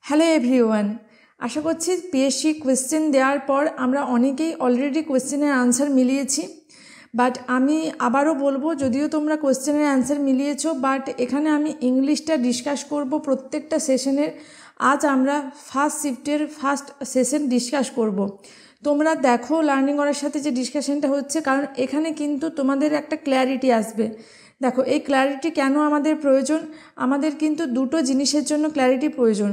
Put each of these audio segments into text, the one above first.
Hello everyone, আশা করছি PSC question দেওয়ার পর আমরা অনেকেই অলরেডি কোয়েশ্চেনের আনসার মিলিয়েছি। বাট আমি আবারও বলবো, যদিও তোমরা কোয়েশ্চেনের অ্যান্সার মিলিয়েছো, বাট এখানে আমি ইংলিশটা ডিসকাস করব প্রত্যেকটা সেশনের। আজ আমরা ফার্স্ট শিফটের ফার্স্ট সেশন ডিসকাস করব। তোমরা দেখো লার্নিং করার সাথে যে ডিসকাশনটা হচ্ছে, কারণ এখানে কিন্তু তোমাদের একটা ক্ল্যারিটি আসবে। দেখো, এই ক্ল্যারিটি কেন আমাদের প্রয়োজন? আমাদের কিন্তু দুটো জিনিসের জন্য ক্ল্যারিটি প্রয়োজন।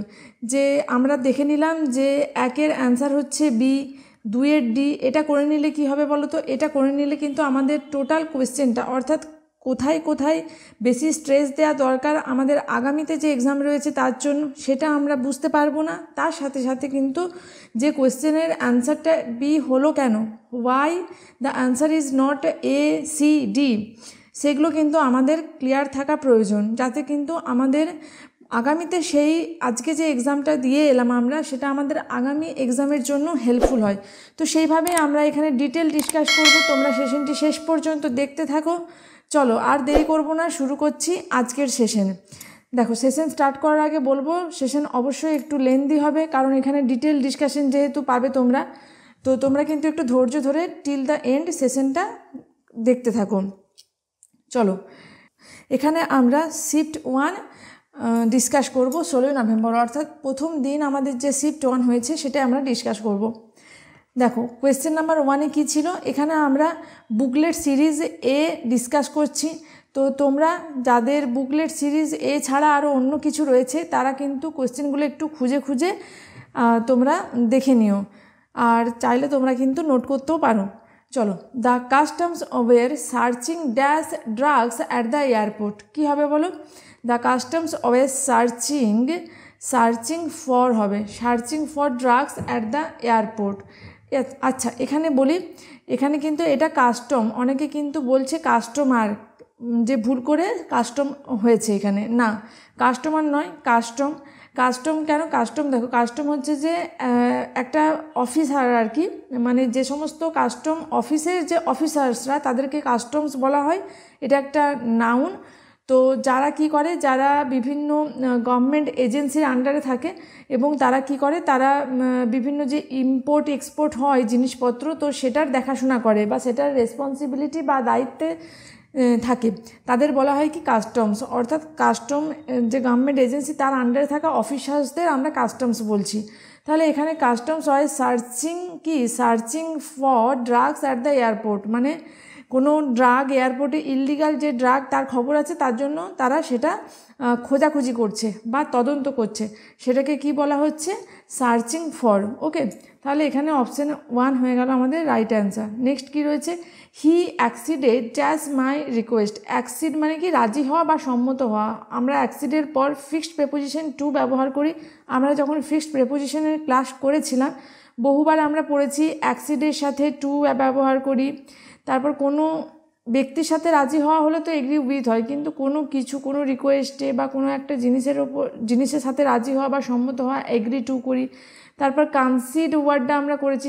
যে আমরা দেখে নিলাম যে একের অ্যান্সার হচ্ছে বি, দুইয়ের ডি। এটা করে নিলে কি হবে বলো তো? এটা করে নিলে কিন্তু আমাদের টোটাল কোয়েশ্চেনটা, অর্থাৎ কোথায় কোথায় বেশি স্ট্রেস দেওয়া দরকার আমাদের আগামীতে যে এক্সাম রয়েছে তার জন্য, সেটা আমরা বুঝতে পারবো না। তার সাথে সাথে কিন্তু যে কোয়েশ্চেনের অ্যান্সারটা বি হলো কেন, why the answer is not A C D, সেগুলো কিন্তু আমাদের ক্লিয়ার থাকা প্রয়োজন, যাতে কিন্তু আমাদের আগামীতে সেই আজকে যে এক্সামটা দিয়ে এলাম আমরা, সেটা আমাদের আগামী এক্সামের জন্য হেল্পফুল হয়। তো সেইভাবে আমরা এখানে ডিটেল ডিসকাস করব। তোমরা সেশনটি শেষ পর্যন্ত দেখতে থাকো। চলো আর দেরি করব না, শুরু করছি আজকের সেশন। দেখো, সেশন স্টার্ট করার আগে বলবো, সেশন অবশ্যই একটু লেন্দি হবে, কারণ এখানে ডিটেল ডিসকাশন যেহেতু পাবে তোমরা, তো তোমরা কিন্তু একটু ধৈর্য ধরে টিল দ্য এন্ড সেশনটা দেখতে থাকো। চলো, এখানে আমরা শিফট 1 ডিসকাস করব 16 নভেম্বর, অর্থাৎ প্রথম দিন আমাদের যে শিফট 1 হয়েছে সেটা আমরা ডিসকাস করব। দেখো, কোয়েশ্চেন নাম্বার 1-এ কী ছিল? এখানে আমরা বুকলেট সিরিজ এ ডিসকাস করছি। তো তোমরা যাদের বুকলেট সিরিজ এ ছাড়া আরও অন্য কিছু রয়েছে, তারা কিন্তু কোয়েশ্চেনগুলো একটু খুঁজে খুঁজে তোমরা দেখে নিও, আর চাইলে তোমরা কিন্তু নোট করতেও পারো। চলো, the customs were searching dash drugs at the airport. কী হবে বলো? The customs were searching for হবে searching for drugs at the airport. আচ্ছা, এখানে বলি, এখানে কিন্তু এটা কাস্টম, অনেকে কিন্তু বলছে কাস্টমার, যে ভুল করে কাস্টম হয়েছে এখানে, না, কাস্টমার নয়, কাস্টম। কাস্টম কেন? কাস্টম, দেখো, কাস্টম হচ্ছে যে একটা অফিসার আর কি, মানে যে সমস্ত কাস্টম অফিসের যে অফিসার্সরা তাদেরকে কাস্টমস বলা হয়। এটা একটা নাউন। তো যারা কি করে, যারা বিভিন্ন গভর্নমেন্ট এজেন্সির আন্ডারে থাকে এবং তারা কি করে, তারা বিভিন্ন যে ইম্পোর্ট এক্সপোর্ট হয় জিনিসপত্র, তো সেটার দেখাশোনা করে বা সেটার রেসপন্সিবিলিটি বা দায়িত্বে থাকে, তাদের বলা হয় কি কাস্টমস। অর্থাৎ কাস্টম যে গভর্নমেন্ট এজেন্সি, তার আন্ডারে থাকা অফিসার্সদের আমরা কাস্টমস বলছি। তাহলে এখানে কাস্টমস হয় searching for drugs at the airport, মানে কোনো ড্রাগ এয়ারপোর্টে, ইললিগাল যে ড্রাগ তার খবর আছে, তার জন্য তারা সেটা খোঁজাখুঁজি করছে বা তদন্ত করছে, সেটাকে কি বলা হচ্ছে? Searching for. ওকে, তাহলে এখানে অপশান 1 হয়ে গেল আমাদের রাইট অ্যান্সার। নেক্সট কি রয়েছে? হি অ্যাক্সিডেড ড্যাশ মাই রিকোয়েস্ট। অ্যাক্সিড মানে কি? রাজি হওয়া বা সম্মত হওয়া। আমরা অ্যাক্সিডের পর ফিক্সড প্রেপোজিশন টু ব্যবহার করি। আমরা যখন ফিক্সড প্রেপোজিশনের ক্লাস করেছিলাম, বহুবার আমরা পড়েছি অ্যাক্সিডের সাথে টু ব্যবহার করি। তারপর কোনো ব্যক্তির সাথে রাজি হওয়া হলে তো এগ্রি উইথ হয়, কিন্তু কোনো রিকোয়েস্টে বা কোনো একটা জিনিসের সাথে রাজি হওয়া বা সম্মত হওয়া এগ্রি টু করি। তারপর কনসিড ওয়ার্ডটা আমরা করেছি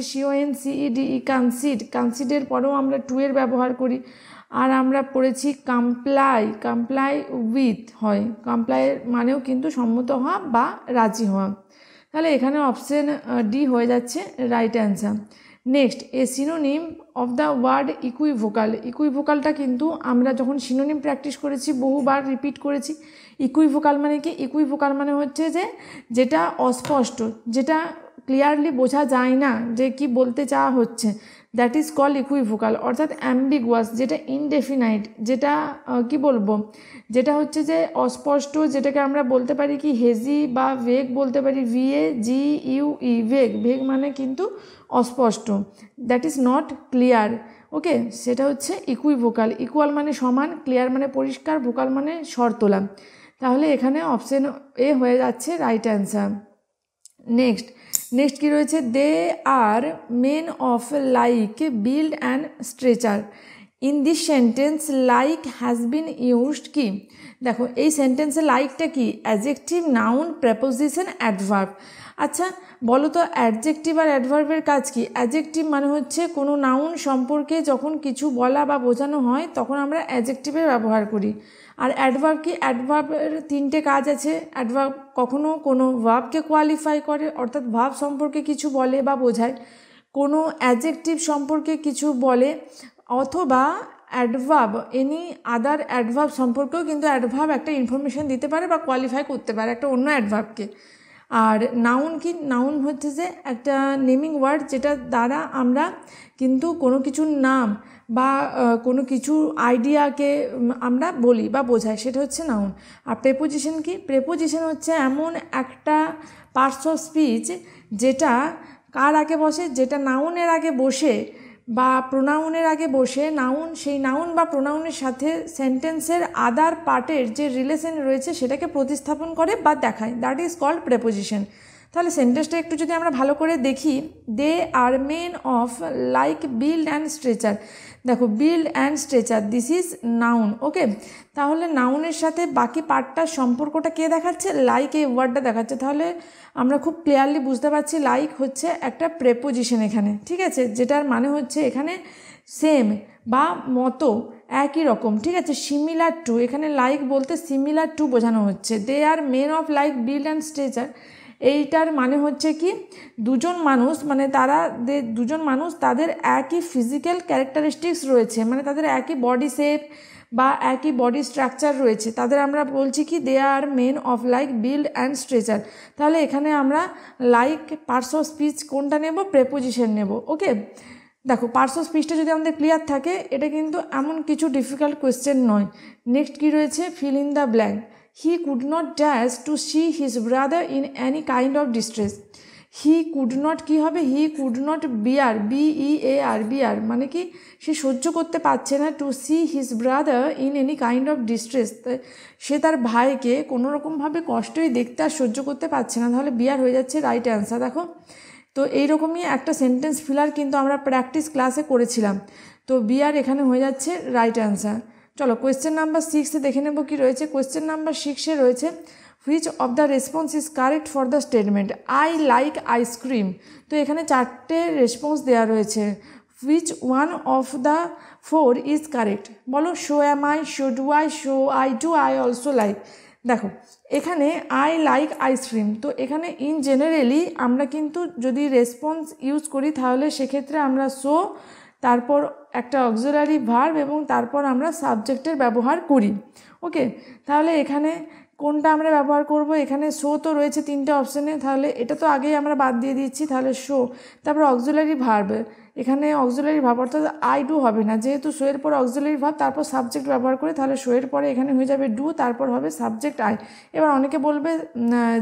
CONCEDE, কনসিডের পরেও আমরা টু এর ব্যবহার করি। আর আমরা পড়েছি কমপ্লাই উইথ হয়, কমপ্লাইয়ের মানেও কিন্তু সম্মত হওয়া বা রাজি হওয়া। তাহলে এখানে অপশন ডি হয়ে যাচ্ছে right answer. Next, a synonym of the word equivocal. ইকুইভোকালটা কিন্তু আমরা যখন সিনোনিম প্র্যাকটিস করেছি, বহুবার রিপিট করেছি। ইকুইভোকাল মানে কি? ইকুইভোকাল মানে হচ্ছে যে যেটা অস্পষ্ট, যেটা ক্লিয়ারলি বোঝা যায় না যে কি বলতে চাওয়া হচ্ছে, দ্যাট ইজ কল ইকুইভোকাল। অর্থাৎ অ্যাম্বিগুয়াস, যেটা ইনডেফিনাইট, যেটা কি বলবো, যেটা হচ্ছে যে অস্পষ্ট, যেটাকে আমরা বলতে পারি কি হেজি বা ভেগ বলতে পারি, VAGUE, ভেগ মানে কিন্তু অস্পষ্ট, দ্যাট ইজ নট ক্লিয়ার। ওকে, সেটা হচ্ছে ইকুইভোকাল। ইকুয়াল মানে সমান, ক্লিয়ার মানে পরিষ্কার, ভোকাল মানে স্বর তোলা। তাহলে এখানে অপশন এ হয়ে যাচ্ছে রাইট অ্যান্সার। নেক্সট কি রয়েছে? They are men of like build and stature. In this sentence like has been used কি, দেখো এই সেন্টেন্সে লাইকটা কি, অ্যাডজেক্টিভ, নাউন, প্রেপোজিশন, অ্যাডভার্ব। আচ্ছা বলো তো অ্যাডজেক্টিভ আর অ্যাডভার্বের কাজ কি? অ্যাডজেক্টিভ মানে হচ্ছে কোনো নাউন সম্পর্কে যখন কিছু বলা বা বোঝানো হয় তখন আমরা অ্যাডজেক্টিভের ব্যবহার করি। আর অ্যাডভার্ব কি, অ্যাডভার্বের তিনটে কাজ আছে। অ্যাডভার্ব কখনো কোনো ভার্বকে কোয়ালিফাই করে অর্থাৎ ভার্ব সম্পর্কে কিছু বলে বা বোঝায়, কোনো অ্যাডজেক্টিভ সম্পর্কে কিছু বলে, অথবা অ্যাডভার্ব এনি আদার অ্যাডভার্ব সম্পর্কেও কিন্তু অ্যাডভার্ব একটা ইনফরমেশান দিতে পারে বা কোয়ালিফাই করতে পারে একটা অন্য অ্যাডভার্বকে। আর নাউন কি, নাউন হচ্ছে যে একটা নেমিং ওয়ার্ড যেটা দ্বারা আমরা কিন্তু কোনো কিছুর নাম বা কোনো কিছু আইডিয়াকে আমরা বলি বা বোঝাই, সেটা হচ্ছে নাউন। আর প্রেপোজিশন কি, প্রেপোজিশন হচ্ছে এমন একটা পার্টস অফ স্পিচ যেটা কার আগে বসে, যেটা নাউনের আগে বসে বা প্রোনাউনের আগে বসে নাউন, সেই নাউন বা প্রোনাউনের সাথে সেন্টেন্সের আদার পার্টের যে রিলেশন রয়েছে সেটাকে প্রতিস্থাপন করে বা দেখায়, দ্যাট ইজ কল্ড প্রেপোজিশন। তাহলে সেন্টেন্সটা একটু যদি আমরা ভালো করে দেখি, they are men of like build and stature, দেখো build and stature this is noun, okay. তাহলে নাউনের সাথে বাকি পার্টটার সম্পর্কটা কে দেখাচ্ছে, লাইক এই ওয়ার্ডটা দেখাচ্ছে। তাহলে আমরা খুব ক্লিয়ারলি বুঝতে পারছি লাইক হচ্ছে একটা প্রেপোজিশন এখানে, ঠিক আছে, যেটার মানে হচ্ছে এখানে সেম বা মতো, একই রকম, ঠিক আছে, সিমিলার টু, এখানে লাইক বলতে সিমিলার টু বোঝানো হচ্ছে। They are men of like build and stature, এইটার মানে হচ্ছে কি দুজন মানুষ, মানে তারা দুজন মানুষ তাদের একই ফিজিক্যাল ক্যারেক্টারিস্টিক্স রয়েছে, মানে তাদের একই বডি শেপ বা একই বডি স্ট্রাকচার রয়েছে, তাদের আমরা বলছি কি they are men of like build and stature. তাহলে এখানে আমরা লাইক পার্টস অফ স্পিচ কোনটা নেব, প্রেপোজিশন নেব, ওকে। দেখো পার্টস অফ স্পিচটা যদি আমাদের ক্লিয়ার থাকে এটা কিন্তু এমন কিছু ডিফিকাল্ট কোয়েশ্চেন নয়। নেক্সট কী রয়েছে, fill in the blank. He could not dash to see his brother in any kind of distress. He could not কী হবে, হি কুড নট বিয়ার, বিইএআর, মানে কি সে সহ্য করতে পারছে না, to see his brother in any kind of distress, সে তার ভাইকে কোনো রকমভাবে কষ্টই দেখতে আর সহ্য করতে পারছে না। তাহলে বিয়ার হয়ে যাচ্ছে রাইট অ্যান্সার। দেখো তো এইরকমই একটা সেন্টেন্স ফিলার কিন্তু আমরা প্র্যাকটিস ক্লাসে করেছিলাম, তো বিয়ার এখানে হয়ে যাচ্ছে রাইট অ্যান্সার। চলো কোয়েশ্চেন নাম্বার 6 দেখে নেব কি রয়েছে। কোয়েশ্চেন নাম্বার 6 রয়েছে, which of the response is correct for the statement I like ice cream. তো এখানে 4টে রেসপন্স দেওয়া রয়েছে, which one of the 4 is correct, বলো। So am I, so do I, so I do, I also like. দেখো এখানে I like ice cream, তো এখানে ইন জেনারেলি আমরা কিন্তু যদি রেসপন্স ইউজ করি তাহলে সেক্ষেত্রে আমরা শো, তারপর একটা অক্সিলারি ভার্ব এবং তারপর আমরা সাবজেক্টের ব্যবহার করি, ওকে। তাহলে এখানে কোনটা আমরা ব্যবহার করব, এখানে শো তো রয়েছে 3টে অপশানে, তাহলে এটা তো আগেই আমরা বাদ দিয়ে দিচ্ছি, তাহলে শো, তারপর অক্সিলারি ভার্ব, এখানে অক্সিলারি ভার্ব অর্থাৎ আই ডু হবে না, যেহেতু শো এর পর অক্সিলারি ভার্ব তারপর সাবজেক্ট ব্যবহার করে, তাহলে শো এর পরে এখানে হয়ে যাবে ডু, তারপর হবে সাবজেক্ট আই। এবার অনেকে বলবে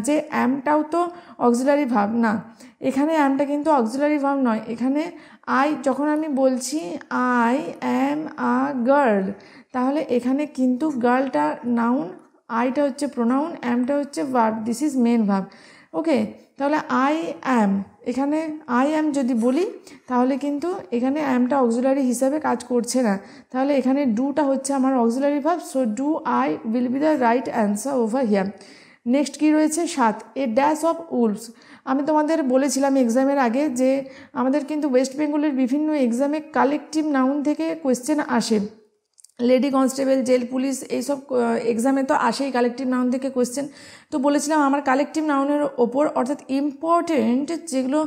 যে অ্যামটাও তো অক্সিলারি ভার্ব, না এখানে অ্যামটা কিন্তু অক্সিলারি ভার্ব নয়, এখানে আই যখন আমি বলছি আই অ্যাম আ গার্ল, তাহলে এখানে কিন্তু গার্লটা নাউন, আইটা হচ্ছে প্রোনাউন, অ্যামটা হচ্ছে verb, this is main verb, okay. তাহলে আই অ্যাম, এখানে আই অ্যাম যদি বলি তাহলে কিন্তু এখানে অ্যামটা অক্সিলারি হিসাবে কাজ করছে না, তাহলে এখানে ডুটা হচ্ছে আমার auxiliary verb, so do I will be the right answer over here. Next কী রয়েছে 7, এ ড্যাশ অফ উলফস। আমি তোমাদের বলেছিলাম এক্সামের আগে যে আমাদের কিন্তু ওয়েস্ট বেঙ্গলের বিভিন্ন এক্সামে কালেকটিভ নাউন থেকে কোয়েশ্চেন আসে, লেডি কনস্টেবল, জেল পুলিশ, এইসব এক্সামে তো আসেই কালেকটিভ নাউন থেকে কোয়েশ্চেন। তো বলেছিলাম আমার কালেকটিভ নাউনের ওপর অর্থাৎ ইম্পর্টেন্ট যেগুলো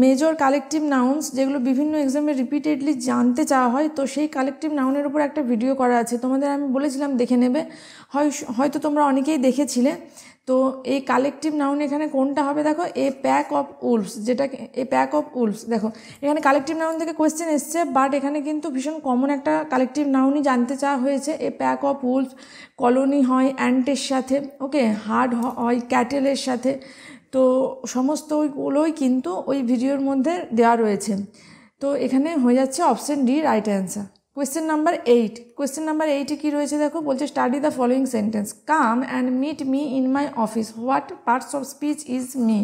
মেজর কালেকটিভ নাউন্স যেগুলো বিভিন্ন এক্সামে রিপিটেডলি জানতে চাওয়া হয়, তো সেই কালেকটিভ নাউনের উপর একটা ভিডিও করা আছে, তোমাদের আমি বলেছিলাম দেখে নেবে, হয়তো তোমরা অনেকেই দেখেছিলে। তো এই কালেকটিভ নাউন এখানে কোনটা হবে, দেখো এ প্যাক অফ উলফস, যেটাকে এ প্যাক অফ উলফস, দেখো এখানে কালেকটিভ নাউন থেকে কোয়েশ্চেন এসছে, বাট এখানে কিন্তু ভীষণ কমন একটা কালেকটিভ নাউনই জানতে চাওয়া হয়েছে। A pack of wolves, colony হয় অ্যান্টের সাথে, ওকে, হার্ড হয় ক্যাটেলের সাথে, তো সমস্ত ওইগুলোই কিন্তু ওই ভিডিওর মধ্যে দেওয়া রয়েছে। তো এখানে হয়ে যাচ্ছে option D right answer. Question number 8, question number 8-এ কী রয়েছে দেখো, বলছে study the following sentence, come and meet me in my office, what parts of speech is me.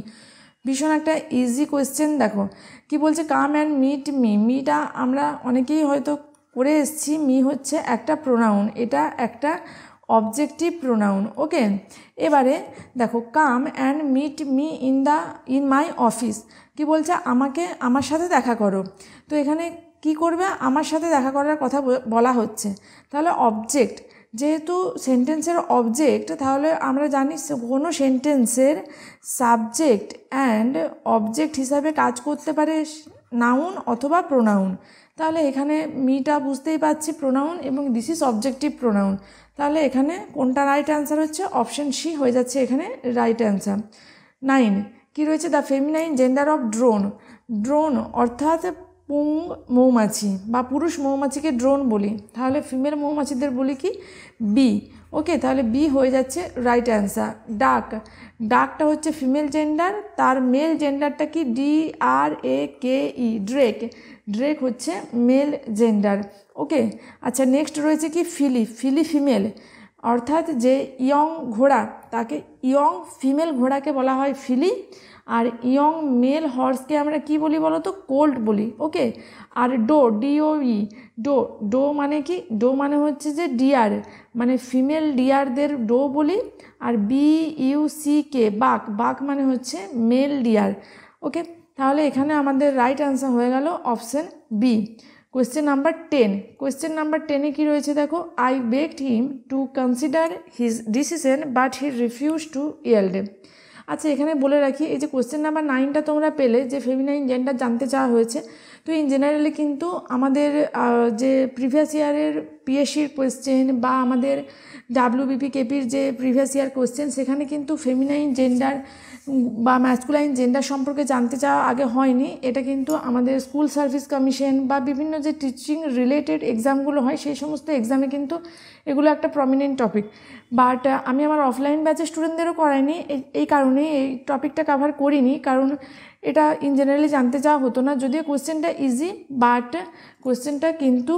ভীষণ একটা ইজি কোয়েশ্চেন। দেখো কি বলছে, কাম অ্যান্ড মিট মি, মিটা আমরা অনেকেই হয়তো করে এসেছি মি হচ্ছে একটা প্রোনাউন, এটা একটা অবজেক্টিভ প্রোনাউন। ওকে, এবারে দেখো come and meet me in my office, কি বলছে আমাকে আমার সাথে দেখা করো। তো এখানে কি করবে, আমার সাথে দেখা করার কথা বলা হচ্ছে। তাহলে অবজেক্ট, যেহেতু সেন্টেন্সের অবজেক্ট, তাহলে আমরা জানি কোনো সেন্টেন্সের সাবজেক্ট অ্যান্ড অবজেক্ট হিসাবে কাজ করতে পারে নাউন অথবা প্রোনাউন। তাহলে এখানে মিটা বুঝতেই পারছি প্রোনাউন এবং দিস ইজ অবজেক্টিভ প্রোনাউন। তাহলে এখানে কোনটা রাইট অ্যান্সার হচ্ছে, অপশন সি হয়ে যাচ্ছে এখানে রাইট অ্যান্সার। 9 কি রয়েছে, the feminine gender of drone. Drone অর্থাৎ পুং মৌমাছি বা পুরুষ মৌমাছিকে ড্রোন বলি, তাহলে ফিমেল মৌমাছিদের বলি কি বি। ওকে, তাহলে বি হয়ে যাচ্ছে রাইট অ্যান্সার। ডাক, ডাকটা হচ্ছে ফিমেল জেন্ডার, তার মেল জেন্ডারটা কি DRAKE, ড্রেক। ড্রেক হচ্ছে মেল জেন্ডার। ওকে, আচ্ছা নেক্সট রয়েছে কি ফিলি। ফিলি ফিমেল, অর্থাৎ যে ইয়ং ঘোড়া তাকে ইয়ং ফিমেল ঘোড়াকে বলা হয় ফিলি, আর ইয়ং মেল হর্সকে আমরা কি বলি বলো তো, কোল্ট বলি। ওকে, আর ডো DOE, ডো মানে কি, ডো মানে হচ্ছে যে ডিয়ার, মানে ফিমেল ডিয়ারদের ডো বলি। আর BUCK বাক, বাক মানে হচ্ছে মেল ডিয়ার। ওকে, তাহলে এখানে আমাদের রাইট অ্যান্সার হয়ে গেল option B. Question number 10, question number 10-এ কী রয়েছে দেখো, I begged him to consider his decision but he refuse to yield. আচ্ছা এখানে বলে রাখি, এই যে কোয়েশ্চেন নাম্বার 9টা তোমরা পেলে, যে ফেমিনাইন জেন্ডার জানতে চাওয়া হয়েছে। তো ইন জেনারেলি কিন্তু আমাদের যে প্রিভিয়াস ইয়ারের PSCর কোয়েশ্চেন বা আমাদের WBPKPর যে প্রিভিয়াস ইয়ার কোয়েশ্চেন, সেখানে কিন্তু ফেমিনাইন জেন্ডার বা ম্যাসকুলাইন জেন্ডার সম্পর্কে জানতে চাওয়া আগে হয়নি। এটা কিন্তু আমাদের স্কুল সার্ভিস কমিশন বা বিভিন্ন যে টিচিং রিলেটেড এক্সামগুলো হয়, সেই সমস্ত এক্সামে কিন্তু এগুলো একটা প্রমিনেন্ট টপিক। বাট আমি আমার অফলাইন ব্যাচের স্টুডেন্টদেরও করাইনি, এই কারণে এই টপিকটা কভার করিনি, কারণ এটা ইন জেনারেলি জানতে চাওয়া হতো না। যদিও কোয়েশ্চেনটা ইজি, বাট কোয়েশ্চেনটা কিন্তু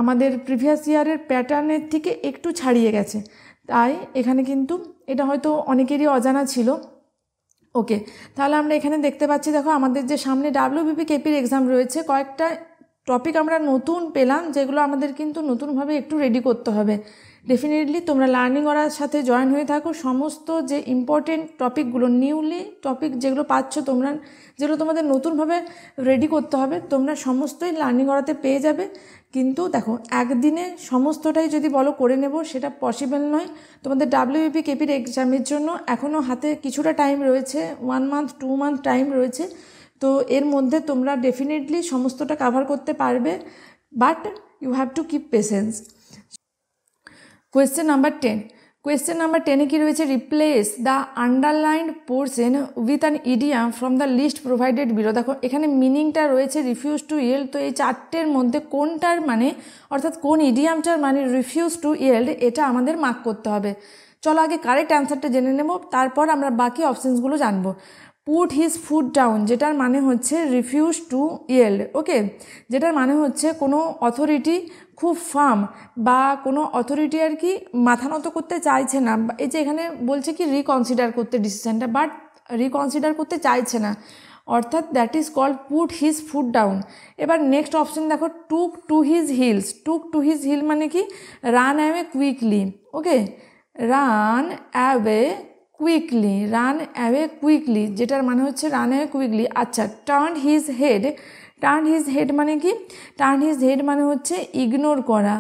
আমাদের প্রিভিয়াস ইয়ারের প্যাটার্নের থেকে একটু ছাড়িয়ে গেছে, তাই এখানে কিন্তু এটা হয়তো অনেকেরই অজানা ছিল। ওকে, তাহলে আমরা এখানে দেখতে পাচ্ছি, দেখো আমাদের যে সামনে WBPKPর এক্সাম রয়েছে, কয়েকটা টপিক আমরা নতুন পেলাম, যেগুলো আমাদের কিন্তু নতুনভাবে একটু রেডি করতে হবে। ডেফিনেটলি তোমরা লার্নিং করার সাথে জয়েন হয়ে থাকো, সমস্ত যে ইম্পর্টেন্ট টপিকগুলো, নিউলি টপিক যেগুলো পাচ্ছ তোমরা, যেগুলো তোমাদের নতুনভাবে রেডি করতে হবে, তোমরা সমস্তই লার্নিং করাতে পেয়ে যাবে। কিন্তু দেখো একদিনে সমস্তটাই যদি বলো করে নেব, সেটা পসিবল নয়। তোমাদের WBPKPর এক্সামের জন্য এখনও হাতে কিছুটা টাইম রয়েছে, 1 মান্থ 2 মান্থ টাইম রয়েছে। তো এর মধ্যে তোমরা ডেফিনেটলি সমস্তটা কভার করতে পারবে, but you have to keep patience. Question number 10, question number 10-এ কী রয়েছে, replace the underlined portion with an idiom from the list provided below. দেখো এখানে মিনিংটা রয়েছে রিফিউজ টু ইয়েল্ড। তো এই চারটের মধ্যে কোনটার মানে, অর্থাৎ কোন ইডিয়ামটার মানে রিফিউজ টু ইয়েল্ড, এটা আমাদের মার্ক করতে হবে। চলো আগে কারেক্ট অ্যান্সারটা জেনে নেব, তারপর আমরা বাকি অপশানসগুলো জানবো। পুট হিজ ফুট ডাউন, যেটার মানে হচ্ছে রিফিউজ টু ইয়েল্ড। ওকে, যেটার মানে হচ্ছে কোনো অথরিটি খুব ফার্ম বা কোনো অথরিটি আর কি মাথা নত করতে চাইছে না। এই যে এখানে বলছে কি রিকনসিডার করতে ডিসিশনটা, বাট রিকনসিডার করতে চাইছে না, অর্থাৎ that is called put his foot down. এবার নেক্সট অপশন দেখো, took to his heels. Took to his heel মানে কি, run away quickly. Okay, run away quickly, run away quickly, যেটার মানে হচ্ছে রান অ্যাওয়ে কুইকলি। আচ্ছা, turn his head, turn his head মানে কি, টার্ন হিজ হেড মানে হচ্ছে ইগনোর করা।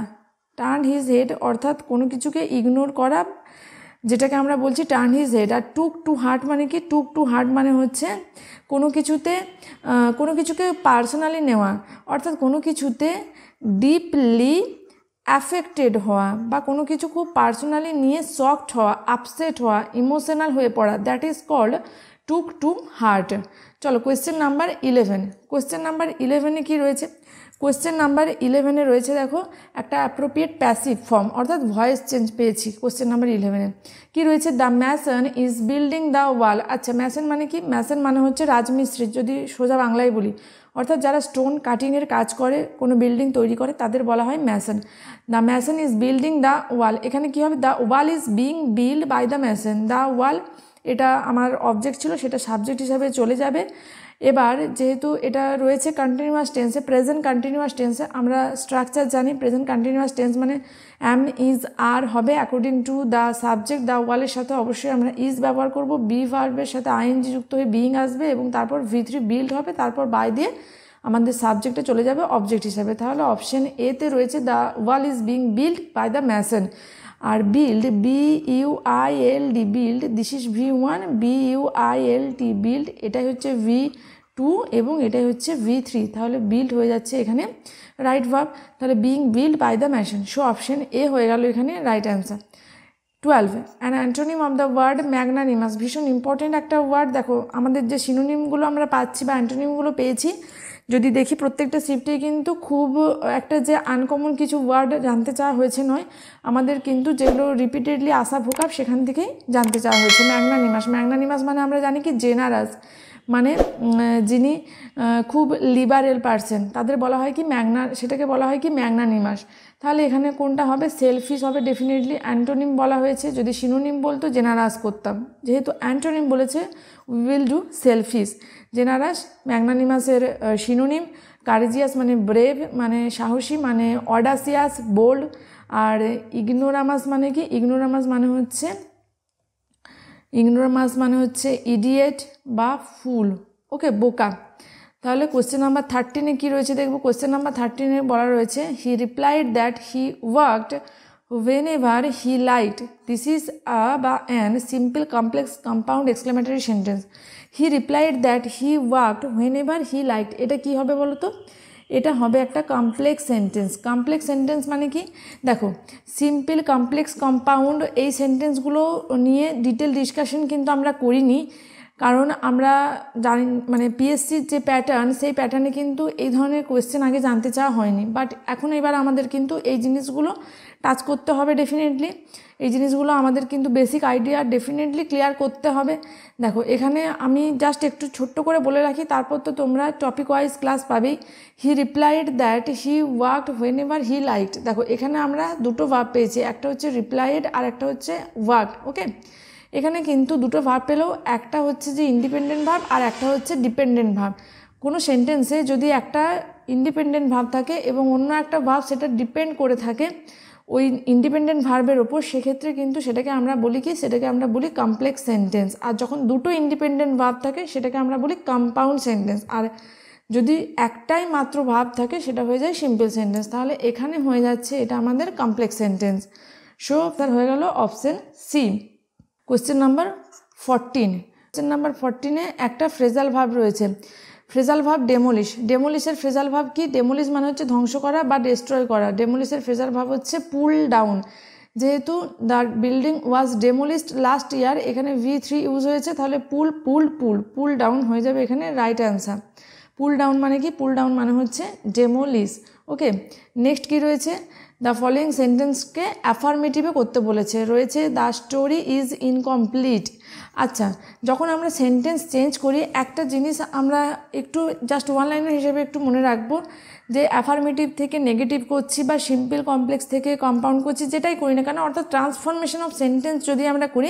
টার্ন হিজ হেড অর্থাৎ কোনো কিছুকে ইগনোর করা, যেটাকে আমরা বলছি turn his head. R took to heart মানে কি, টুক টু হার্ট মানে হচ্ছে কোনো কিছুকে পার্সোনালি নেওয়া, অর্থাৎ কোনো কিছুতে ডিপলি অ্যাফেক্টেড হওয়া বা কোনো কিছু খুব পার্সোনালি নিয়ে শকড হওয়া, আপসেট হওয়া, ইমোশনাল হয়ে পড়া, that is called took to heart. চলো কোয়েশ্চেন নাম্বার 11, কোয়েশ্চেন নাম্বার 11-এ কী রয়েছে, কোয়েশ্চেন নাম্বার 11-এ রয়েছে দেখো একটা অ্যাপ্রোপ্রিয়েট প্যাসিভ ফর্ম, অর্থাৎ ভয়েস চেঞ্জ পেয়েছি কোয়েশ্চেন নাম্বার 11-এ। কী রয়েছে, the mason is building the wall. আচ্ছা, ম্যাসন মানে কি, ম্যাসন মানে হচ্ছে রাজমিস্ত্রি, যদি সোজা বাংলায় বলি, অর্থাৎ যারা স্টোন কাটিংয়ের কাজ করে, কোনো বিল্ডিং তৈরি করে, তাদের বলা হয় mason. The mason is building the wall, এখানে কী হবে, the wall is being build by the mason, the wall এটা আমার অবজেক্ট ছিল, সেটা সাবজেক্ট হিসাবে চলে যাবে। এবার যেহেতু এটা রয়েছে কন্টিনিউয়াস টেন্সে, প্রেজেন্ট কন্টিনিউয়াস টেন্সে, আমরা স্ট্রাকচার জানি। প্রেজেন্ট কন্টিনিউয়াস টেন্স মানে অ্যাম, ইজ, আর হবে according to the subject. The ওয়ালের সাথে অবশ্যই আমরা ইজ ব্যবহার করব, বি ভার্বের সাথে আইএনজি যুক্ত হয়ে বিইং আসবে, এবং তারপর V3 বিল্ড হবে, তারপর বাই দিয়ে আমাদের সাবজেক্টে চলে যাবে অবজেক্ট হিসাবে। তাহলে অপশন এতে রয়েছে the wall is being build by the mason. আর build, BUILD, build, this is V1, BUILT, build, এটাই হচ্ছে V2 এবং এটাই হচ্ছে V3। তাহলে বিল্ড হয়ে যাচ্ছে এখানে রাইট ভার্ব। তাহলে being build by the machine. So option A হয়ে গেল এখানে right answer. 12, an antonym of the word magnanimous. ভীষণ ইম্পর্টেন্ট একটা ওয়ার্ড। দেখো আমাদের যে সিনোনিমগুলো আমরা পাচ্ছি বা অ্যান্টোনিমগুলো পেয়েছি, যদি দেখি প্রত্যেকটা শিফটেই কিন্তু খুব একটা যে আনকমন কিছু ওয়ার্ড জানতে চাওয়া হয়েছে নয়, আমাদের কিন্তু যেগুলো রিপিটেডলি আসা ভোকাব সেখান থেকেই জানতে চাওয়া হয়েছে। ম্যাগনানিমাস, ম্যাগনানিমাস মানে আমরা জানি কি জেনারাস, মানে যিনি খুব লিবারেল পারসন, তাদের বলা হয় কি সেটাকে বলা হয় কি ম্যাগনানিমাস। তাহলে এখানে কোনটা হবে? সেলফিশ হবে ডেফিনেটলি। অ্যান্টোনিম বলা হয়েছে, যদি সিনোনিম বলতো জেনারাস করতাম, যেহেতু অ্যান্টোনিম বলেছে we will do selfish. Generous ম্যাগনানিমাসের সিনোনিম। কারেজিয়াস মানে ব্রেভ, মানে সাহসী, মানে অডাসিয়াস বোল্ড। আর ইগনোরামাস মানে কি? ইগনোরামাস মানে হচ্ছে ইডিয়েট বা ফুল, ওকে, বোকা। তাহলে কোশ্চেন নাম্বার 13-এ কী রয়েছে দেখবো। কোশ্চেন নাম্বার 13-এ বলা রয়েছে he replied that he worked whenever he light. This is বা an simple complex compound exclamatory sentence. He replied that he worked whenever he light, এটা কী হবে বলো তো? এটা হবে একটা কমপ্লেক্স সেন্টেন্স। কমপ্লেক্স সেন্টেন্স মানে কি? দেখো, সিম্পল, কমপ্লেক্স, কম্পাউন্ড, এই সেন্টেন্সগুলো নিয়ে ডিটেল ডিসকাশন কিন্তু আমরা করিনি, কারণ আমরা জানি মানে পিএসসির যে প্যাটার্ন, সেই প্যাটার্নে কিন্তু এই ধরনের কোয়েশ্চেন আগে জানতে চাওয়া হয়নি। বাট এখন এবার আমাদের কিন্তু এই জিনিসগুলো টাচ করতে হবে ডেফিনেটলি। এই জিনিসগুলো আমাদের কিন্তু বেসিক আইডিয়া ডেফিনেটলি ক্লিয়ার করতে হবে। দেখো এখানে আমি জাস্ট একটু ছোট্ট করে বলে রাখি, তারপর তো তোমরা টপিক ওয়াইজ ক্লাস পাবেই। হি replied that he worked whenever he liked. দেখো এখানে আমরা দুটো ভার্ব পেয়েছি, একটা হচ্ছে রিপ্লাইড আর একটা হচ্ছে ওয়ার্কড, ওকে। এখানে কিন্তু দুটো ভার্ব পেলেও একটা হচ্ছে যে ইন্ডিপেন্ডেন্ট ভার্ব আর একটা হচ্ছে ডিপেন্ডেন্ট ভার্ব। কোনো সেন্টেন্সে যদি একটা ইন্ডিপেন্ডেন্ট ভার্ব থাকে এবং অন্য একটা ভার্ব সেটা ডিপেন্ড করে থাকে ওই ইন্ডিপেন্ডেন্ট ভার্বের ওপর, সেক্ষেত্রে কিন্তু সেটাকে আমরা বলি কি? সেটাকে আমরা বলি কমপ্লেক্স সেন্টেন্স। আর যখন দুটো ইন্ডিপেন্ডেন্ট ভার্ব থাকে সেটাকে আমরা বলি কম্পাউন্ড সেন্টেন্স। আর যদি একটাই মাত্র ভার্ব থাকে সেটা হয়ে যায় সিম্পল সেন্টেন্স। তাহলে এখানে হয়ে যাচ্ছে এটা আমাদের কমপ্লেক্স সেন্টেন্স। সো তার হয়ে গেল option C. Question number 14। Question number 14-এ একটা ফ্রেজাল ভার্ব রয়েছে। Phrasal verb demolish. ডেমোলিশের ফ্রেজাল ভার্ব কি? ডেমোলিশ মানে হচ্ছে ধ্বংস করা বা ডিস্ট্রয় করা। ডেমোলিশের ফ্রেজাল ভার্ব হচ্ছে পুল ডাউন। যেহেতু the building was ডেমোলিশড last year, এখানে V3 ইউজ হয়েছে, তাহলে পুল ডাউন হয়ে যাবে এখানে রাইট অ্যান্সার। পুল ডাউন মানে কি? পুল ডাউন মানে হচ্ছে ডেমোলিশ, ওকে। নেক্সট কি রয়েছে? দ্য ফলোয়িং সেন্টেন্সকে অ্যাফার্মেটিভে করতে বলেছে। রয়েছে দ্য স্টোরি ইজ ইনকমপ্লিট। আচ্ছা, যখন আমরা সেন্টেন্স চেঞ্জ করি একটা জিনিস আমরা একটু জাস্ট ওয়ান লাইনের হিসেবে একটু মনে রাখবো, যে অ্যাফার্মেটিভ থেকে নেগেটিভ করছি বা সিম্পল কমপ্লেক্স থেকে কম্পাউন্ড করছি, যেটাই করি না কেন, অর্থাৎ ট্রান্সফরমেশন অফ সেন্টেন্স যদি আমরা করি,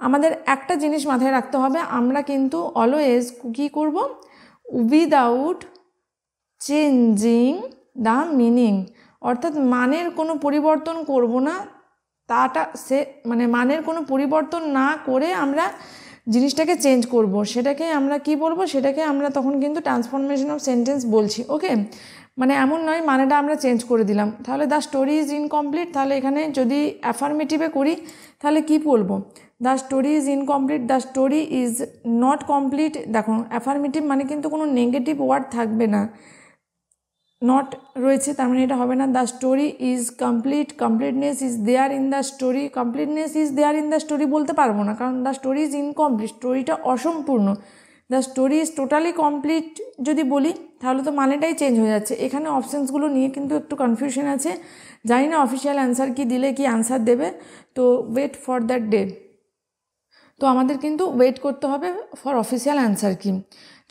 আমাদের একটা জিনিস মাথায় রাখতে হবে, আমরা কিন্তু অলওয়েজ কী করব? উইদাউট চেঞ্জিং দ্য মিনিং, অর্থাৎ মানের কোনো পরিবর্তন করব না। মানে মানের কোনো পরিবর্তন না করে আমরা জিনিসটাকে চেঞ্জ করব, সেটাকে আমরা কি বলবো? সেটাকে আমরা তখন কিন্তু ট্রান্সফরমেশন অফ সেন্টেন্স বলছি, ওকে। মানে এমন নয় মানেটা আমরা চেঞ্জ করে দিলাম। তাহলে দ্য স্টোরি ইজ ইনকমপ্লিট, তাহলে এখানে যদি অ্যাফার্মেটিভে করি তাহলে কি বলবো? The story is incomplete, the story is not complete. দেখো অ্যাফার্মেটিভ মানে কিন্তু কোনো নেগেটিভ ওয়ার্ড থাকবে না, নট রয়েছে, তার মানে এটা হবে না। The story is complete, completeness is there in the story. Completeness is there in the story বলতে পারবো না, কারণ দ্য স্টোরি ইজ ইনকমপ্লিট, স্টোরিটা অসম্পূর্ণ। The story is totally complete যদি বলি তাহলে তো মানেটাই চেঞ্জ হয়ে যাচ্ছে। এখানে অপশানসগুলো নিয়ে কিন্তু একটু কনফিউশন আছে, জানি না অফিসিয়াল অ্যান্সার কি দিলে কি অ্যান্সার দেবে, তো ওয়েট ফর দ্যাট ডে। তো আমাদের কিন্তু ওয়েট করতে হবে ফর অফিসিয়াল অ্যান্সার কি।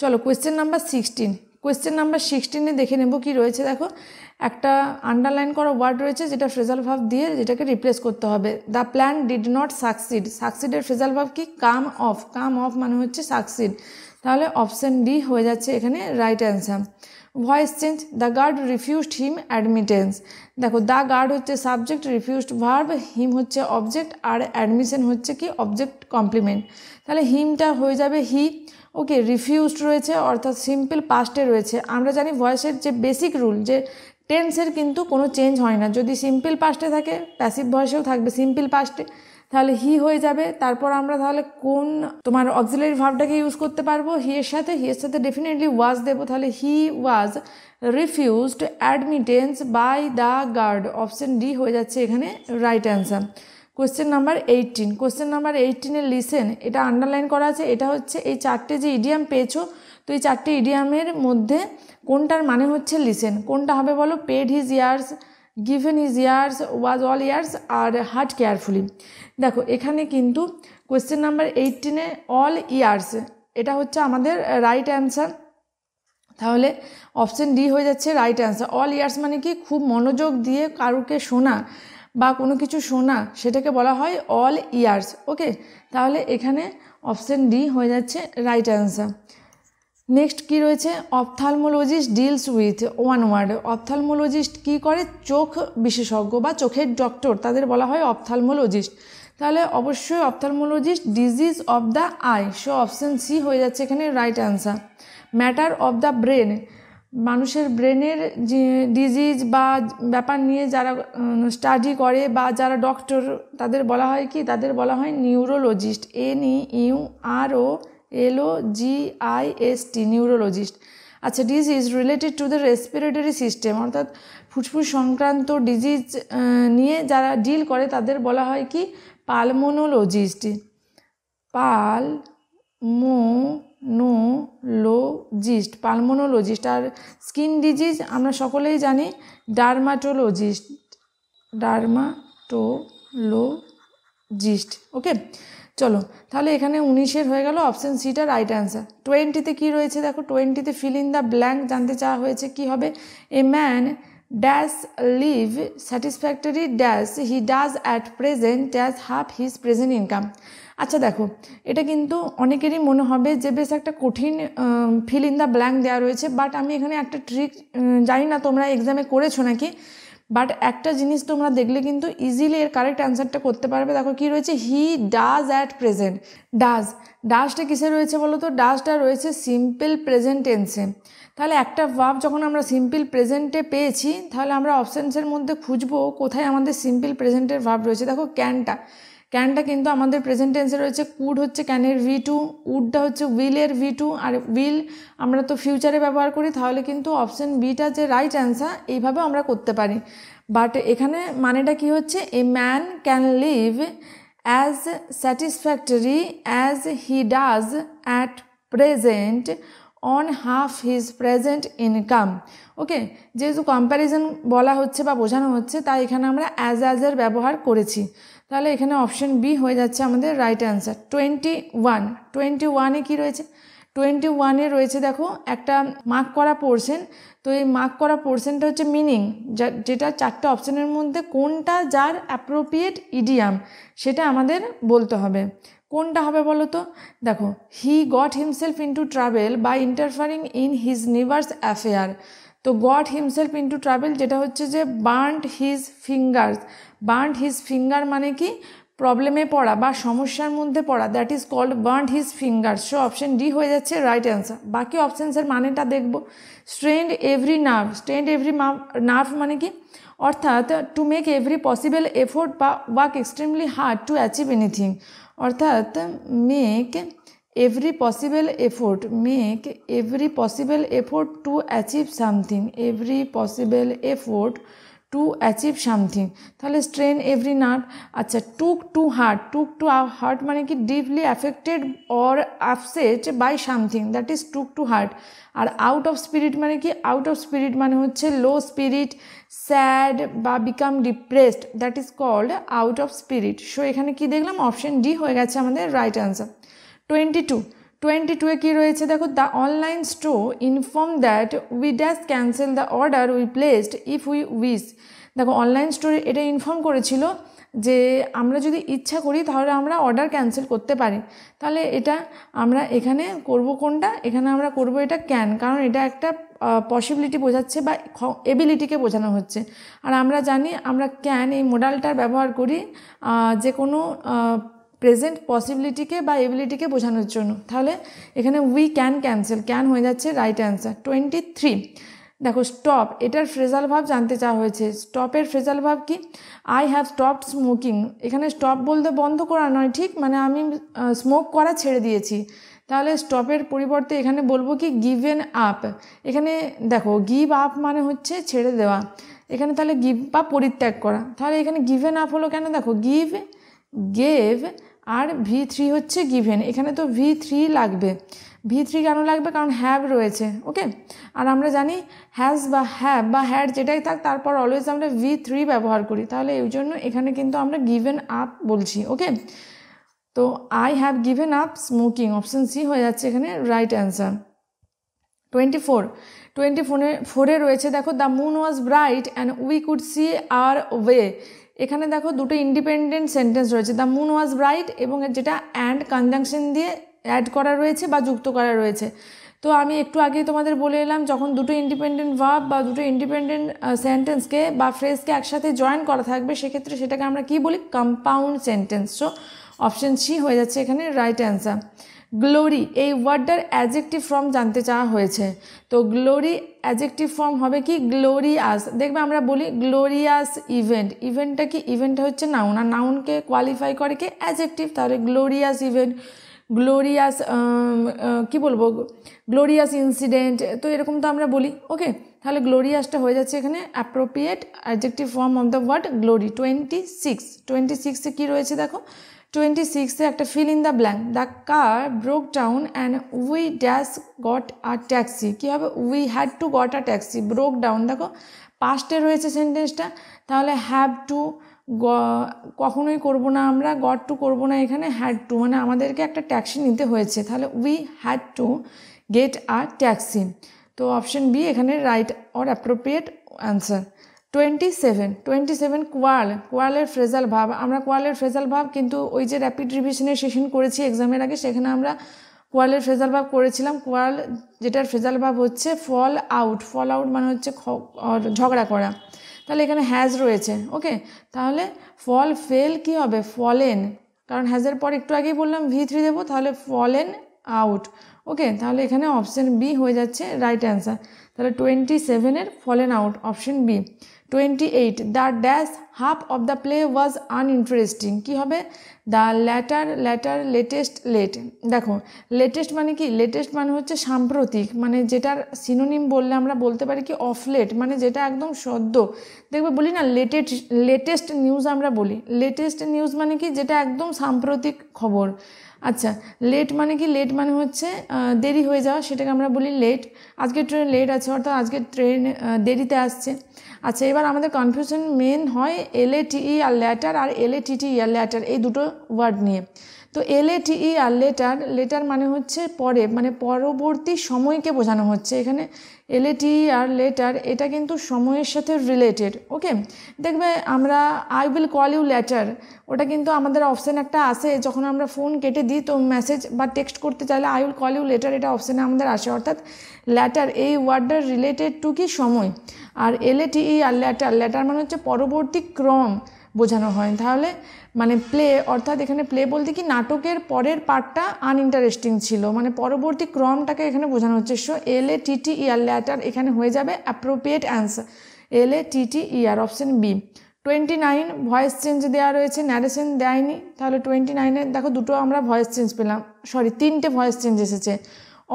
চলো কোয়েশ্চেন নাম্বার 16। কোয়েশ্চেন নাম্বার 16 দেখে নেব কি রয়েছে। দেখো একটা আন্ডারলাইন করা ওয়ার্ড রয়েছে যেটা ফ্রেজাল ভার্ব দিয়ে যেটাকে রিপ্লেস করতে হবে। The plan did not succeed, সাকসিডের ফ্রেজাল ভার্ব কি? কাম অফ, কাম অফ মানে হচ্ছে সাকসিড। তাহলে অপশান ডি হয়ে যাচ্ছে এখানে right answer. Voice change, the guard refused him admittance. দেখো দ্য গার্ড হচ্ছে সাবজেক্ট, রিফিউজড ভার্ব, হিম হচ্ছে অবজেক্ট, আর অ্যাডমিশন হচ্ছে কি অবজেক্ট কমপ্লিমেন্ট। তাহলে হিমটা হয়ে যাবে হি। ওকে, রিফিউজড রয়েছে অর্থাৎ সিম্পল পাস্টে রয়েছে। আমরা জানি ভয়েসের যে বেসিক রুল যে টেন্সের কিন্তু কোনো চেঞ্জ হয় না, যদি সিম্পল পাস্টে থাকে প্যাসিভ ভয়েসেও থাকবে সিম্পল পাস্টে, তাহলে হি হয়ে যাবে। তারপর আমরা তাহলে কোন তোমার অক্সিলারি ভার্বটাকে ইউজ করতে পারবো? হি এর সাথে ডেফিনেটলি ওয়াজ দেবো। তাহলে he was refused admittance by the guard. Option D হয়ে যাচ্ছে এখানে right answer. Question number 18, question number 18 listen, এটা আন্ডারলাইন করা আছে। এটা হচ্ছে এই চারটে যে ইডিয়াম পেয়েছো, তো এই চারটে ইডিয়ামের মধ্যে কোনটার মানে হচ্ছে লিসেন? কোনটা হবে বলো? Paid his ears, given his ears, was all ears, আর হার্ট কেয়ারফুলি। দেখো এখানে কিন্তু কোয়েশ্চেন নাম্বার 18 অল ইয়ার্স এটা হচ্ছে আমাদের রাইট অ্যান্সার। তাহলে অপশন ডি হয়ে যাচ্ছে রাইট অ্যান্সার। অল ইয়ার্স মানে কি? খুব মনোযোগ দিয়ে কারুকে শোনা বা কোনো কিছু শোনা, সেটাকে বলা হয় অল ইয়ার্স। ওকে, তাহলে এখানে অপশন ডি হয়ে যাচ্ছে রাইট অ্যান্সার। নেক্সট কি রয়েছে? Ophthalmologist deals with one word. Ophthalmologist কি করে? চোখ বিশেষজ্ঞ বা চোখের ডক্টর, তাদের বলা হয় অপথালমোলজিস্ট। তাহলে অবশ্যই ophthalmologist disease of the eye, so option C হয়ে যাচ্ছে এখানে right answer. Matter of the brain, মানুষের ব্রেনের যে ডিজিজ বা ব্যাপার নিয়ে যারা স্টাডি করে বা যারা ডক্টর, তাদের বলা হয় কি? তাদের বলা হয় নিউরোলজিস্ট, NEUROLOGIST, নিউরোলজিস্ট। আচ্ছা, disease related to the respiratory system, অর্থাৎ ফুসফুস সংক্রান্ত ডিজিজ নিয়ে যারা ডিল করে তাদের বলা হয় কি? পালমোনোলজিস্ট। Pulmonologist, pulmonologist. আর স্কিন ডিজিজ আমরা সকলেই জানি ডার্মাটোলজিস্ট, ডার্মাটোলজিস্ট। ওকে, চলো তাহলে এখানে 19 হয়ে গেল, অপশন সিটা রাইট অ্যান্সার। 20 কি রয়েছে? দেখো 20 ফিল ইন দ্য ব্ল্যাঙ্ক জানতে চাওয়া হয়েছে। কি হবে? A man dash live satisfactory dash he does at present dash half his present income. আচ্ছা দেখো, এটা কিন্তু অনেকেরই মনে হবে যে বেশ একটা কঠিন ফিল ইন দ্য ব্ল্যাঙ্ক দেওয়া রয়েছে, বাট আমি এখানে একটা ট্রিক, জানি না তোমরা এক্সামে করেছো নাকি, বাট একটা জিনিস তোমরা দেখলে কিন্তু ইজিলি এর কারেক্ট অ্যান্সারটা করতে পারবে। দেখো কি রয়েছে? He does at present. ডাজটা কিসে রয়েছে বলো তো? ডাজটা রয়েছে সিম্পল প্রেজেন্ট টেন্সে। তাহলে একটা ভার্ব যখন আমরা সিম্পল প্রেজেন্টে পেয়েছি, তাহলে আমরা অপশানসের মধ্যে খুঁজবো কোথায় আমাদের সিম্পল প্রেজেন্টের ভার্ব রয়েছে। দেখো ক্যানটা কিন্তু আমাদের প্রেজেন্ট টেন্সে রয়েছে। কুড হচ্ছে ক্যানের V2, উডটা হচ্ছে উইলের V2, আর উইল আমরা তো ফিউচারে ব্যবহার করি। তাহলে কিন্তু অপশন বিটা যে রাইট অ্যান্সার, এইভাবে আমরা করতে পারি। বাট এখানে মানেটা কি হচ্ছে? A man can live as satisfactory as he does at present on half his present income. Okay, যেহেতু কম্প্যারিজন বলা হচ্ছে বা বোঝানো হচ্ছে, তাই এখানে আমরা অ্যাজের ব্যবহার করেছি। তাহলে এখানে অপশন বি হয়ে যাচ্ছে আমাদের রাইট অ্যান্সার। 21 কি রয়েছে? 21 রয়েছে দেখো একটা মার্ক করা পোর্শন। তো এই মার্ক করা পোর্শনটা হচ্ছে মিনিং, যেটা চারটে অপশনের মধ্যে কোনটা যার অ্যাপ্রোপ্রিয়েট ইডিয়াম সেটা আমাদের বলতে হবে। কোনটা হবে বলো তো? দেখো, he got himself into trouble by interfering in his neighbours affair. তো গট হিমসেলফ ইনটু ট্রাভেল যেটা হচ্ছে যে বার্নড হিজ ফিঙ্গার মানে কি? প্রবলেমে পড়া বা সমস্যার মধ্যে পড়া, that is called burned his finger. So option D হয়ে যাচ্ছে রাইট অ্যান্সার। বাকি অপশানসের মানেটা দেখবো। স্ট্রেন্ড এভরি নার্ভ মানে কি? অর্থাৎ to make every possible effort বা work extremely hard to achieve anything, অর্থাৎ make every possible effort to achieve something, তাহলে স্ট্রেন এভরি নার্ভ। আচ্ছা, টুক টু হার্ট মানে কি? Deeply affected or upset by something, that is took to heart. আর out of spirit মানে কি? Out of spirit মানে হচ্ছে লো স্পিরিট, স্যাড বা become depressed, that is called out of spirit. So এখানে কি দেখলাম? অপশন ডি হয়ে গেছে আমাদের রাইট অ্যান্সার। 22 22 কি রয়েছে দেখো, the online store inform that we dash cancel the order we placed if we wish. দেখো অনলাইন স্টোরে এটা ইনফর্ম করেছিল যে আমরা যদি ইচ্ছা করি তাহলে আমরা অর্ডার ক্যান্সেল করতে পারি। তাহলে এটা আমরা এখানে করব কোনটা, এখানে আমরা করব এটা ক্যান, কারণ এটা একটা পসিবিলিটি বোঝাচ্ছে বা এবিলিটিকে বোঝানো হচ্ছে। আর আমরা জানি আমরা ক্যান এই মোডালটার ব্যবহার করি যে কোনো প্রেজেন্ট পসিবিলিটিকে বা এবিলিটিকে বোঝানোর জন্য। তাহলে এখানে উই ক্যান ক্যান্সেল, ক্যান হয়ে যাচ্ছে রাইট অ্যান্সার। 23 দেখো স্টপ, এটার ফ্রেজাল ভাব জানতে চাওয়া হয়েছে। স্টপের ফ্রেজাল ভাব কি, আই হ্যাভ স্টপড স্মোকিং। এখানে স্টপ বলতে বন্ধ করা নয়, ঠিক মানে আমি স্মোক করা ছেড়ে দিয়েছি। তাহলে স্টপের পরিবর্তে এখানে বলবো কি গিভেন আপ। এখানে দেখো গিভ আপ মানে হচ্ছে ছেড়ে দেওয়া, এখানে তাহলে গিভ বা পরিত্যাগ করা। তাহলে এখানে গিভেন আপ হলো কেন, দেখো গিভ, গেভ আর V3 হচ্ছে গিভেন, এখানে তো V3 লাগবে। V3 কেন লাগবে, কারণ হ্যাভ রয়েছে, ওকে। আর আমরা জানি হ্যাজ বা হ্যাভ বা হ্যাড যেটাই থাক তারপর অলওয়েজ আমরা V3 ব্যবহার করি, তাহলে এই জন্য এখানে কিন্তু আমরা গিভেন আপ বলছি, ওকে। তো I have given up smoking, option C হয়ে যাচ্ছে এখানে রাইট অ্যান্সার। 24 রয়েছে দেখো, the moon was bright and we could see our way. এখানে দেখো দুটো ইন্ডিপেন্ডেন্ট সেন্টেন্স রয়েছে, দ্য মুন ওয়াজ ব্রাইট এবং যেটা অ্যান্ড কনজাংশন দিয়ে অ্যাড করা রয়েছে বা যুক্ত করা রয়েছে। তো আমি একটু আগেই তোমাদের বলে এলাম যখন দুটো ইন্ডিপেন্ডেন্ট ভার্ব বা দুটো ইন্ডিপেন্ডেন্ট সেন্টেন্সকে বা ফ্রেজকে একসাথে জয়েন করা থাকবে সেক্ষেত্রে সেটাকে আমরা কি বলি, compound sentence. So option C হয়ে যাচ্ছে এখানে রাইট অ্যান্সার। গ্লোরি এই ওয়ার্ডটার অ্যাডজেক্টিভ ফর্ম জানতে চাওয়া হয়েছে। তো গ্লোরি অ্যাডজেক্টিভ ফর্ম হবে কি গ্লোরিয়াস। দেখবে আমরা বলি গ্লোরিয়াস ইভেন্ট, ইভেন্টটা কি, ইভেন্টটা হচ্ছে নাউন, আর নাউনকে কোয়ালিফাই করে কি অ্যাডজেক্টিভ। তাহলে গ্লোরিয়াস ইভেন্ট, গ্লোরিয়াস কি বলবো, গ্লোরিয়াস ইনসিডেন্ট, তো এরকম তো আমরা বলি, ওকে। তাহলে গ্লোরিয়াসটা হয়ে যাচ্ছে এখানে appropriate adjective form of the word glory. 26 কী রয়েছে দেখো, 26 একটা fill in the blank, the car broke down and we dash got a taxi. কী হবে, we had to got a taxi, broke down দেখো পাস্টে রয়েছে সেন্টেন্সটা, তাহলে হ্যাভ টু কখনোই করবো না আমরা, গট টু করবো না, এখানে হ্যাড টু মানে আমাদেরকে একটা ট্যাক্সি নিতে হয়েছে, তাহলে we had to get a taxi. তো অপশন বি এখানে রাইট অর অ্যাপ্রোপ্রিয়েট অ্যান্সার। 27 কোয়ালের ফ্রেজাল ভাব। আমরা কোয়ালের ফ্রেজাল ভাব কিন্তু ওই যে র্যাপিড রিভিশনের সেশন করেছি এক্সামের আগে, সেখানে আমরা কোয়ালের ফ্রেজাল ভাব করেছিলাম। কোয়াল যেটার ফ্রেজাল ভাব হচ্ছে ফল আউট মানে হচ্ছে ঝগড়া করা, তাহলে এখানে হ্যাজ রয়েছে, ওকে। তাহলে ফল ফেল কি হবে, ফলেন, কারণ হ্যাজের পর একটু আগেই বললাম V3 দেবো, তাহলে ফলেন আউট, ওকে। তাহলে এখানে অপশান বি হয়ে যাচ্ছে রাইট অ্যান্সার। তাহলে 27 fallen out, option B. 28 the dash half of the play was uninteresting. কী হবে, দ্য ল্যাটার লেটেস্ট লেট। দেখো লেটেস্ট মানে কি, লেটেস্ট মানে হচ্ছে সাম্প্রতিক, মানে যেটার সিনোনিম বললে আমরা বলতে পারি কি অফ লেট, মানে যেটা একদম সদ্য। দেখবে বলি না লেটেস্ট নিউজ আমরা বলি, লেটেস্ট নিউজ মানে কি যেটা একদম সাম্প্রতিক খবর। আচ্ছা লেট মানে কি, লেট মানে হচ্ছে দেরি হয়ে যাওয়া, সেটাকে আমরা বলি লেট। আজকের ট্রেন লেট আছে অর্থাৎ আজকের ট্রেন দেরিতে আসছে। আচ্ছা এবার আমাদের কনফিউশন মেন হয় LATE আর ল্যাটার আর LATTE আর ল্যাটার এই দুটো ওয়ার্ড নিয়ে। তো LATE আর লেটার মানে হচ্ছে পরে, মানে পরবর্তী সময়কে বোঝানো হচ্ছে এখানে। LATE আর লেটার এটা কিন্তু সময়ের সাথে রিলেটেড, ওকে। দেখবে আমরা I will call you later, ওটা কিন্তু আমাদের অপশান একটা আসে যখন আমরা ফোন কেটে দিই, তো মেসেজ বা টেক্সট করতে চাইলে I will call you later এটা অপশানে আমাদের আসে, অর্থাৎ ল্যাটার এই ওয়ার্ডটার রিলেটেড টু কি সময়। আর LATE আর ল্যাটার মানে হচ্ছে পরবর্তী ক্রম বোঝানো হয়। তাহলে মানে প্লে, অর্থাৎ এখানে প্লে বলতে কি নাটকের পরের পার্টটা আনইন্টারেস্টিং ছিল, মানে পরবর্তী ক্রমটাকে এখানে বোঝানো হচ্ছে। সো LATTE আর ল্যাটার এখানে হয়ে যাবে অ্যাপ্রোপ্রিয়েট অ্যান্সার, LATTE আর অপশন বি। 29 ভয়েস চেঞ্জ দেওয়া রয়েছে, ন্যারেশন দেয়নি, তাহলে 29 দেখো দুটো আমরা ভয়েস চেঞ্জ পেলাম, সরি 3টে ভয়েস চেঞ্জ এসেছে।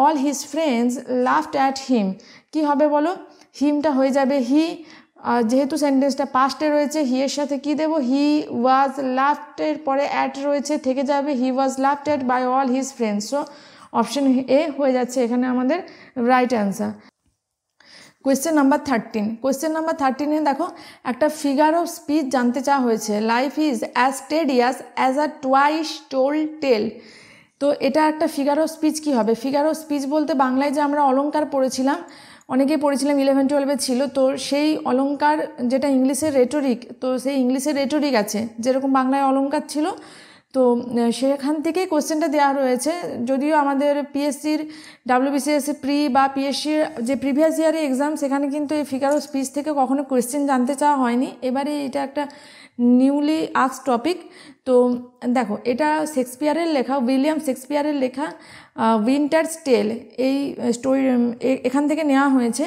All his friends laughed at him, কী হবে বলো, হিমটা হয়ে যাবে হি, যেহেতু সেন্টেন্সটা পাস্টে রয়েছে হি এর সাথে কি দেবো, হি ওয়াজ লাফটের পরে অ্যাট রয়েছে থেকে যাবে he was laughed at by all his friends. So option A হয়ে যাচ্ছে এখানে আমাদের রাইট অ্যান্সার। কোয়েশ্চেন নাম্বার 13 দেখো একটা ফিগার অফ স্পিচ জানতে চাওয়া হয়েছে। Life is as tedious as a twice told tale. তো এটা একটা ফিগার অফ স্পিচ কী হবে? ফিগার অফ স্পিচ বলতে বাংলায় যে আমরা অলংকার পড়েছিলাম, অনেকেই পড়েছিলাম 11-12 ছিল, তো সেই অলংকার যেটা ইংলিশের রেটোরিক, তো সেই ইংলিশের রেটোরিক আছে যেরকম বাংলায় অলংকার ছিল, তো সেখান থেকেই কোশ্চেনটা দেওয়া রয়েছে। যদিও আমাদের পিএসসির WBCS প্রি বা পিএসসির যে প্রিভিয়াস ইয়ারের এক্সাম, সেখানে কিন্তু এই ফিগার অফ স্পিচ থেকে কখনো কোশ্চেন জানতে চাওয়া হয়নি। এবারে এটা একটা নিউলি আস্ক টপিক। তো দেখো, এটা শেক্সপিয়ারের লেখা, উইলিয়াম শেক্সপিয়ারের লেখা উইন্টারস টেল, এই স্টোরি এখান থেকে নেওয়া হয়েছে।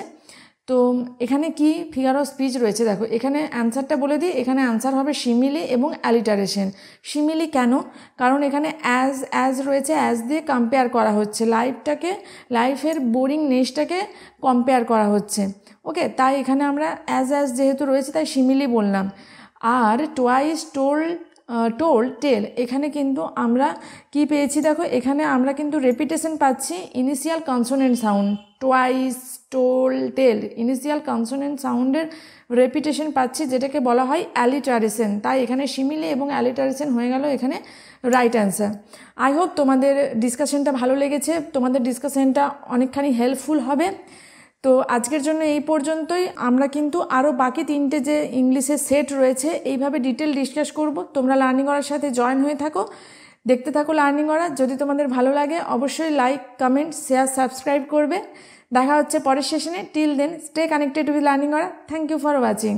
তো এখানে কি ফিগার অফ স্পিচ রয়েছে দেখো, এখানে অ্যান্সারটা বলে দিই। এখানে অ্যান্সার হবে সিমিলি এবং অ্যালিটারেশন। সিমিলি কেন? কারণ এখানে অ্যাজ রয়েছে, অ্যাজ দিয়ে কম্পেয়ার করা হচ্ছে, লাইফের বোরিংনেসটাকে কম্পেয়ার করা হচ্ছে। ওকে, তাই এখানে আমরা অ্যাজ যেহেতু রয়েছে তাই সিমিলি বললাম। আর টোয়াইস টোল্ড টেল, এখানে কিন্তু আমরা কি পেয়েছি দেখো, এখানে আমরা কিন্তু রেপিটেশন পাচ্ছি initial consonant sound. Twice, told, tale, initial consonant সাউন্ডের রেপিটেশন পাচ্ছি, যেটাকে বলা হয় অ্যালিটারেশন। তাই এখানে সিমিলি এবং অ্যালিটারেশন হয়ে গেল এখানে রাইট অ্যান্সার। আই হোপ তোমাদের ডিসকাশনটা ভালো লেগেছে, তোমাদের ডিসকাশনটা অনেকখানি হেল্পফুল হবে। তো আজকের জন্য এই পর্যন্তই। আমরা কিন্তু আরও বাকি 3টে যে ইংলিশের সেট রয়েছে এইভাবে ডিটেল ডিসকাস করব। তোমরা লার্নিং করার সাথে জয়েন হয়ে থাকো, দেখতে থাকো লার্নিং করা। যদি তোমাদের ভালো লাগে অবশ্যই লাইক, কমেন্ট, শেয়ার, সাবস্ক্রাইব করবে। দেখা হচ্ছে পরের সেশনে। Till then stay connected with learning করা। Thank you for watching.